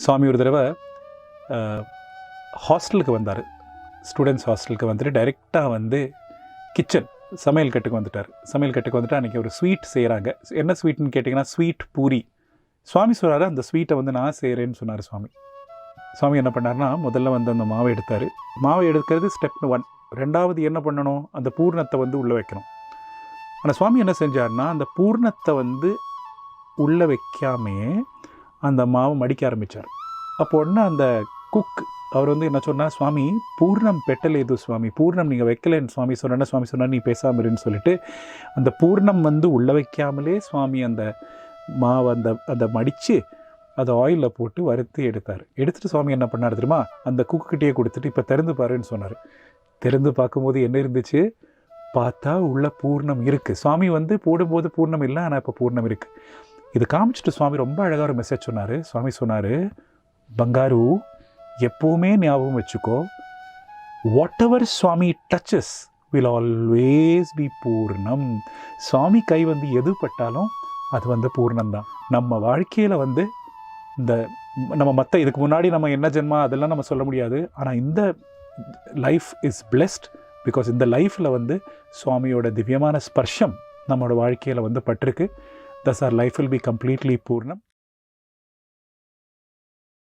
சுவாமி ஒரு தடவை ஹாஸ்டலுக்கு வந்தார். ஸ்டூடெண்ட்ஸ் ஹாஸ்டலுக்கு வந்துட்டு டைரெக்டாக வந்து கிச்சன் சமையல் கட்டுக்கு வந்துட்டார். சமையல் கட்டுக்கு வந்துட்டு அன்றைக்கி ஒரு ஸ்வீட் செய்கிறாங்க. என்ன ஸ்வீட்னு கேட்டிங்கன்னா ஸ்வீட் பூரி. சுவாமி சொல்கிறாரு, அந்த ஸ்வீட்டை வந்து நான் செய்கிறேன்னு சொன்னார் சுவாமி. சுவாமி என்ன பண்ணார்னா, முதல்ல வந்து அந்த மாவை எடுத்தார். மாவை எடுக்கிறது ஸ்டெப் 1. ரெண்டாவது என்ன பண்ணணும், அந்த பூர்ணத்தை வந்து உள்ளே வைக்கணும். ஆனால் சுவாமி என்ன செஞ்சார்னா, அந்த பூர்ணத்தை வந்து உள்ளே வைக்காமையே அந்த மாவை மடிக்க ஆரம்பித்தார். அப்போ ஒன்று அந்த குக் அவர் வந்து என்ன சொன்னால், சுவாமி பூர்ணம் பெட்டலேது சுவாமி, பூர்ணம் நீங்கள் வைக்கலைன்னு சுவாமி சொன்னா. சுவாமி சொன்னார், நீ பேசாமல் இருன்னு சொல்லிட்டு அந்த பூர்ணம் வந்து உள்ளே வைக்காமலே சுவாமி அந்த மாவை அந்த மடித்து அதை ஆயிலில் போட்டு வறுத்து எடுத்துகிட்டு சுவாமி என்ன பண்ணார் தெரியுமா, அந்த குக்கிட்டே கொடுத்துட்டு இப்போ திறந்து பாருன்னு சொன்னார். திறந்து பார்க்கும்போது என்ன இருந்துச்சு, பார்த்தா உள்ள பூர்ணம் இருக்குது. சுவாமி வந்து போடும்போது பூர்ணம் இல்லை, ஆனால் இப்போ பூர்ணம் இருக்குது. இது காமிச்சிட்டு சுவாமி ரொம்ப அழகாக ஒரு மெசேஜ் சொன்னார். சுவாமி சொன்னார், பங்காரு எப்போவுமே ஞாபகம் வச்சுக்கோ, whatever Swami touches will always be பூர்ணம். சுவாமி கை வந்து எது பட்டாலும் அது வந்து பூர்ணம்தான். நம்ம வாழ்க்கையில் வந்து இந்த நம்ம மற்ற இதுக்கு முன்னாடி நம்ம என்ன ஜென்மா அதெல்லாம் நம்ம சொல்ல முடியாது. ஆனால் இந்த லைஃப் இஸ் பிளெஸ்ட் பிகாஸ் இந்த லைஃப்பில் வந்து சுவாமியோட திவ்யமான ஸ்பர்ஷம் நம்மளோட வாழ்க்கையில் வந்து பட்டிருக்கு. Thus our life will be completely Purnam.